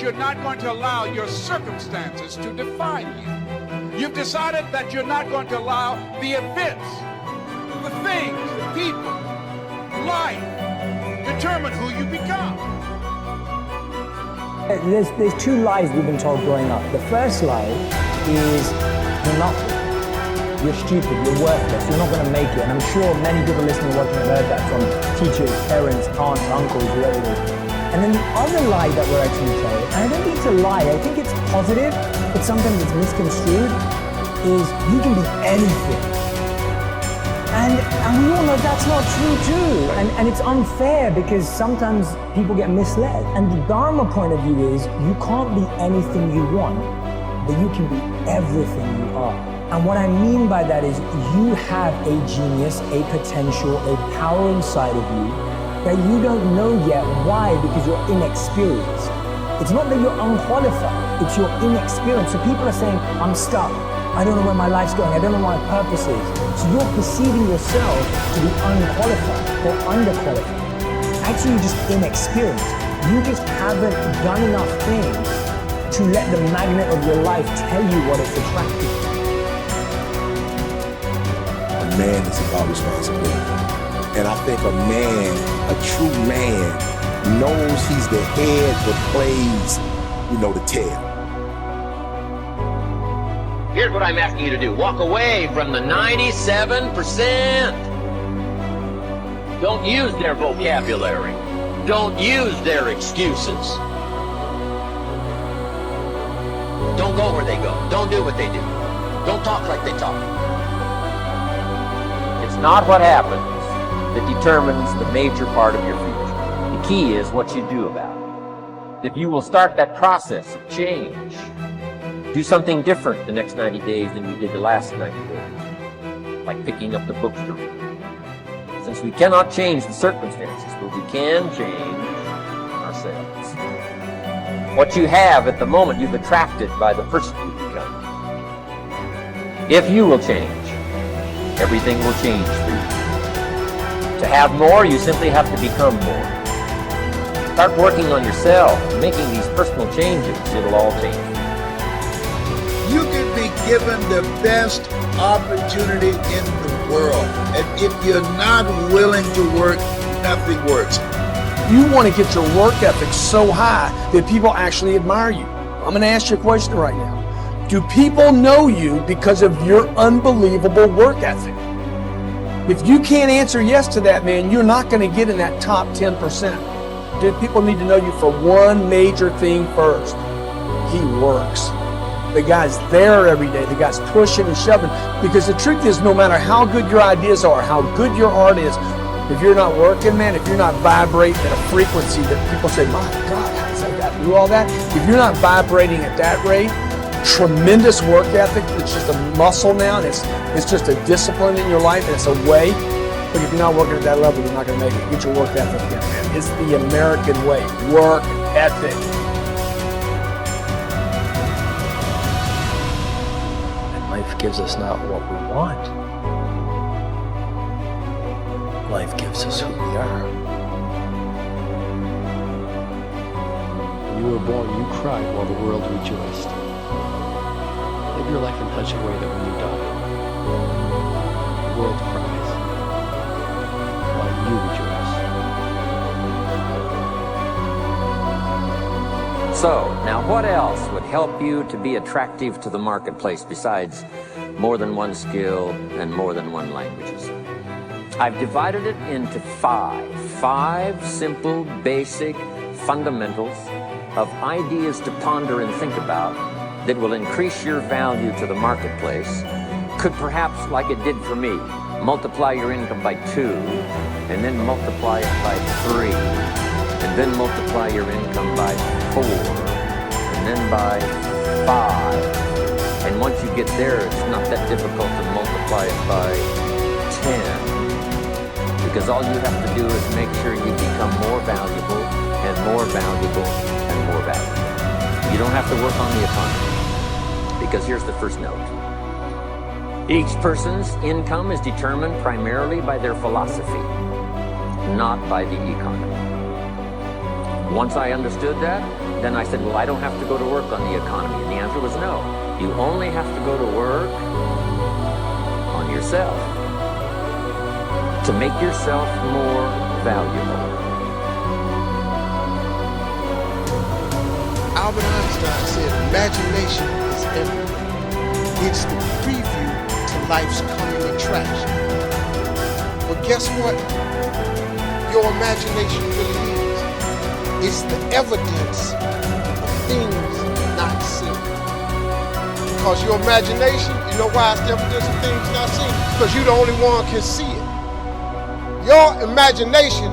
you're not going to allow your circumstances to define you. You've decided that you're not going to allow the events, the things, the people, life, determine who you become. There's two lies we've been told growing up. The first lie is you're nothing. You're stupid, you're worthless, you're not going to make it. And I'm sure many people listening and watching have heard that from teachers, parents, aunts, uncles, whoever it is. And then the other lie that we're actually told, and I don't think it's a lie, I think it's positive, but sometimes it's misconstrued, is you can be anything. And we all know that's not true too. And it's unfair because sometimes people get misled. And the Dharma point of view is you can't be anything you want, but you can be everything you are. And what I mean by that is you have a genius, a potential, a power inside of you that you don't know yet. Why? Because you're inexperienced. It's not that you're unqualified, it's your inexperience. So people are saying, I'm stuck. I don't know where my life's going. I don't know what my purpose is. So you're perceiving yourself to be unqualified or underqualified. Actually, you're just inexperienced. You just haven't done enough things to let the magnet of your life tell you what it's attracted to. A man is about responsibility. And I think a man, a true man, knows he's the head but plays, the tail. Here's what I'm asking you to do. Walk away from the 97%. Don't use their vocabulary. Don't use their excuses. Don't go where they go. Don't do what they do. Don't talk like they talk. It's not what happens that determines the major part of your future. The key is what you do about it. If you will start that process of change, do something different the next 90 days than you did the last 90 days. Like picking up the books to read. Since we cannot change the circumstances, but we can change ourselves. What you have at the moment, you've attracted by the person you become. If you will change, everything will change for you. To have more, you simply have to become more. Start working on yourself, making these personal changes. It'll all change. You can be given the best opportunity in the world. And if you're not willing to work, nothing works. You want to get your work ethic so high that people actually admire you. I'm going to ask you a question right now. Do people know you because of your unbelievable work ethic? If you can't answer yes to that, man, you're not going to get in that top 10%. Dude, people need to know you for one major thing first. He works. The guy's there every day. The guy's pushing and shoving. Because the truth is, no matter how good your ideas are, how good your art is, if you're not working, man, if you're not vibrating at a frequency that people say, my God, how does that guy do all that? If you're not vibrating at that rate, tremendous work ethic, it's just a muscle now, and it's just a discipline in your life, and it's a way. But if you're not working at that level, you're not going to make it. Get your work ethic again, man. It's the American way. Work ethic. Life gives us not what we want. Life gives us who we are. When you were born, you cried while the world rejoiced. Live your life in such a way that when you die, the world cries while you rejoice. So, now what else would help you to be attractive to the marketplace besides more than one skill and more than one languages? I've divided it into five simple, basic fundamentals of ideas to ponder and think about that will increase your value to the marketplace. Could perhaps, like it did for me, multiply your income by 2, and then multiply it by 3, and then multiply your income by 4, and then by 5. And once you get there, it's not that difficult to multiply it by 10. Because all you have to do is make sure you become more valuable and more valuable and more valuable. You don't have to work on the economy. Because here's the first note. Each person's income is determined primarily by their philosophy, not by the economy. Once I understood that, then I said, well, I don't have to go to work on the economy. And the answer was no. You only have to go to work on yourself to make yourself more valuable. Albert Einstein said, imagination is everything. It's the preview to life's coming attraction. But guess what? Your imagination really is. It's the evidence of things not seen. Because your imagination, you know why it's the evidence of things not seen? Because you're the only one can see it. Your imagination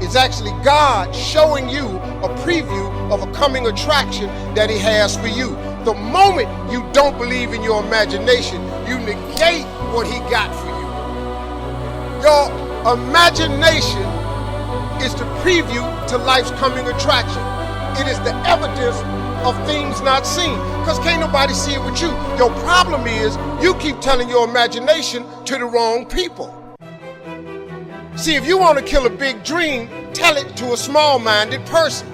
is actually God showing you a preview of a coming attraction that He has for you. The moment you don't believe in your imagination, you negate what He got for you. Your imagination is the preview to life's coming attraction. It is the evidence of things not seen. Because can't nobody see it with you. Your problem is you keep telling your imagination to the wrong people. See, if you want to kill a big dream, tell it to a small-minded person.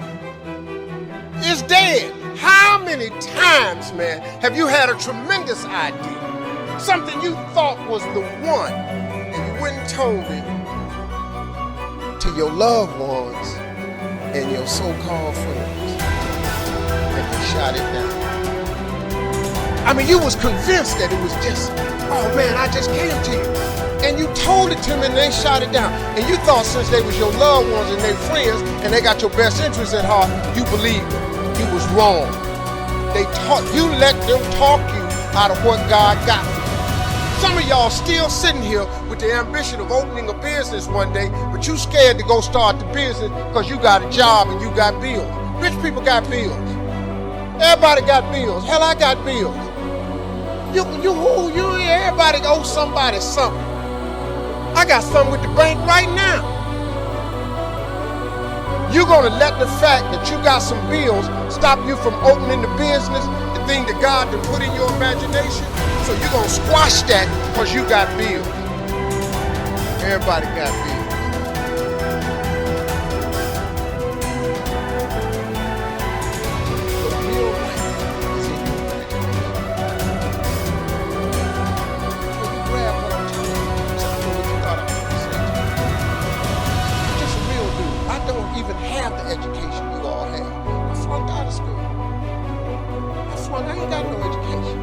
It's dead. How many times, man, have you had a tremendous idea? Something you thought was the one, and you went and told it to your loved ones and your so-called friends, and they shot it down. I mean, you was convinced that it was just, oh man, I just came to you. And you told it to them and they shot it down. And you thought since they was your loved ones and their friends and they got your best interests at heart, you believed them. You was wrong. You let them talk you out of what God got for you. Some of y'all still sitting here with the ambition of opening a business one day, but you scared to go start the business because you got a job and you got bills. Rich people got bills. Everybody got bills. Hell, I got bills. Everybody owes somebody something. I got something with the bank right now. You're going to let the fact that you got some bills stop you from opening the business, the thing that God done put in your imagination. So you're going to squash that because you got bills. Everybody got bills. The real life is in your imagination. Can you grab what I'm talking about? So I know what you thought I was going to say. I'm just a real dude. I don't even have the education you all have. I flunked out of school. I ain't got no education.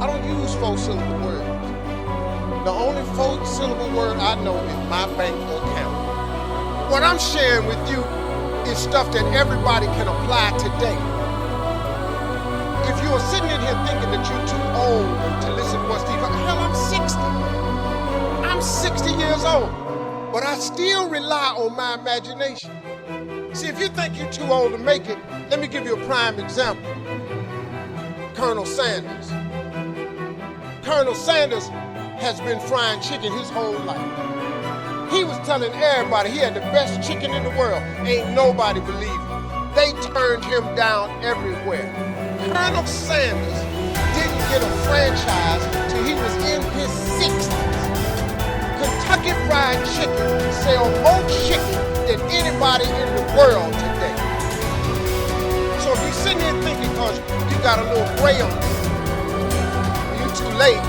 I don't use 4-syllable words. The only 4-syllable word I know is my bank account. What I'm sharing with you is stuff that everybody can apply today. If you are sitting in here thinking that you're too old to listen to what Steve, hell, I'm 60. I'm 60 years old, but I still rely on my imagination. See, if you think you're too old to make it, let me give you a prime example. Colonel Sanders. Colonel Sanders has been frying chicken his whole life. He was telling everybody he had the best chicken in the world. Ain't nobody believed him. They turned him down everywhere. Colonel Sanders didn't get a franchise till he was in his 60s. Kentucky Fried Chicken sells more chicken than anybody in the world today. So if you're sitting here thinking because you got a little gray on you, you're too late.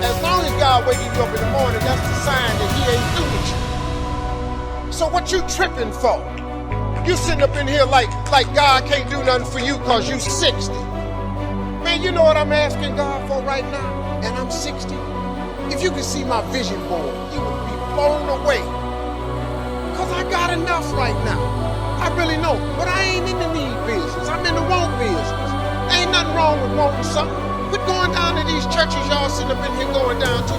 As long as God waking you up in the morning, that's the sign that He ain't through with you. So what you tripping for? You sitting up in here like God can't do nothing for you because you 60. Man, you know what I'm asking God for right now? And I'm 60. If you could see my vision board, you would be blown away. Because I got enough right now. I really know. But I ain't in the need business. I'm in the want business. Ain't nothing wrong with wanting something. Quit going down to these churches y'all sitting up in here going down to,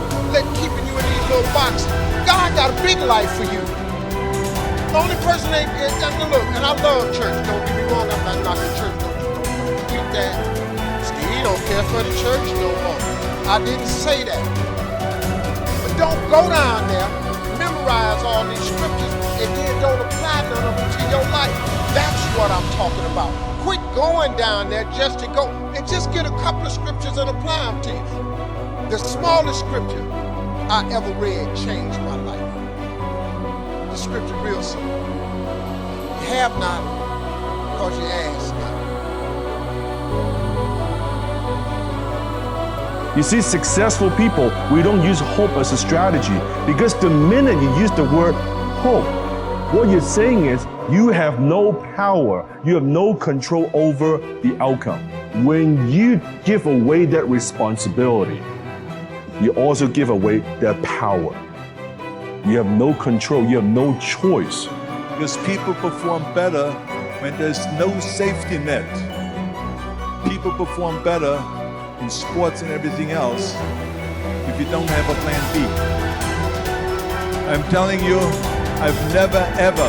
keeping you in these little boxes. God got a big life for you. The only person ain't get that. Look, and I love church. Don't get me wrong, I'm not knocking church. Don't read that. Steve don't care for the church no more. I didn't say that. But don't go down there, memorize all these scriptures, and then don't apply none of them to your life. That's what I'm talking about. Quit going down there just to go and just get a couple of scriptures and apply them to you. The smallest scripture I ever read changed my life. The scripture real simple. You have not because you asked. You see, successful people, we don't use hope as a strategy, because the minute you use the word hope, what you're saying is you have no power, you have no control over the outcome. When you give away that responsibility, you also give away that power. You have no control, you have no choice. Because people perform better when there's no safety net. People perform better in sports and everything else if you don't have a plan B. I'm telling you, I've never ever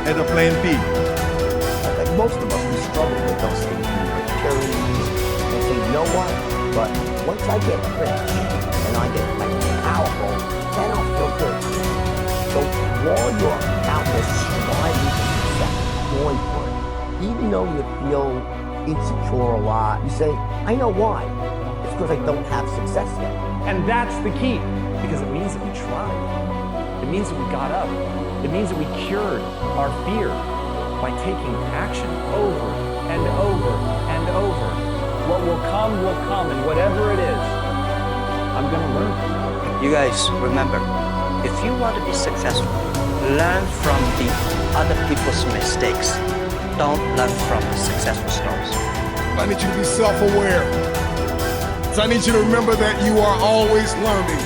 had a plan B. I think most of us, we struggle with those things, insecurities, and say, you know what? But once I get rich and I get powerful, then I'll feel good. So while you're out there striving for success, going for it, even though you feel insecure a lot, you say, I know why. It's because I don't have success yet. And that's the key, because it means that we tried. It means that we got up. It means that we cured our fear by taking action over and over and over. What will come, and whatever it is, I'm going to learn. You guys, remember, if you want to be successful, learn from the other people's mistakes. Don't learn from the successful stories. I need you to be self-aware. So I need you to remember that you are always learning.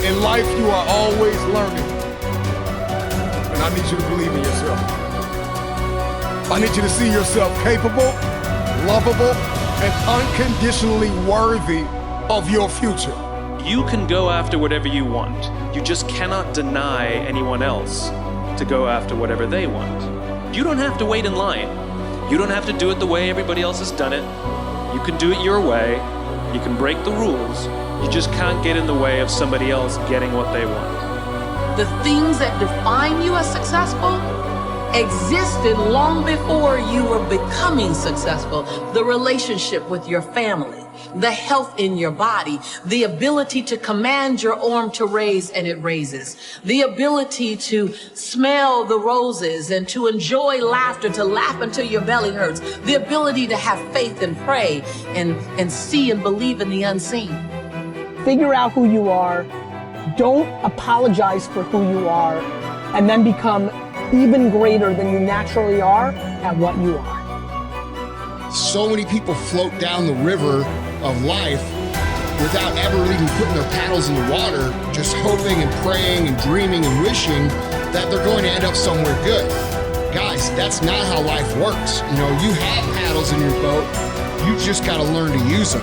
In life, you are always learning. And I need you to believe in yourself. I need you to see yourself capable, lovable, and unconditionally worthy of your future. You can go after whatever you want. You just cannot deny anyone else to go after whatever they want. You don't have to wait in line. You don't have to do it the way everybody else has done it. You can do it your way. You can break the rules. You just can't get in the way of somebody else getting what they want. The things that define you as successful existed long before you were becoming successful. The relationship with your family, the health in your body, the ability to command your arm to raise and it raises, the ability to smell the roses and to enjoy laughter, to laugh until your belly hurts, the ability to have faith and pray and see and believe in the unseen. Figure out who you are, don't apologize for who you are, and then become even greater than you naturally are at what you are. So many people float down the river of life without ever even putting their paddles in the water, just hoping and praying and dreaming and wishing that they're going to end up somewhere good. Guys, that's not how life works. You know, you have paddles in your boat, you just got to learn to use them.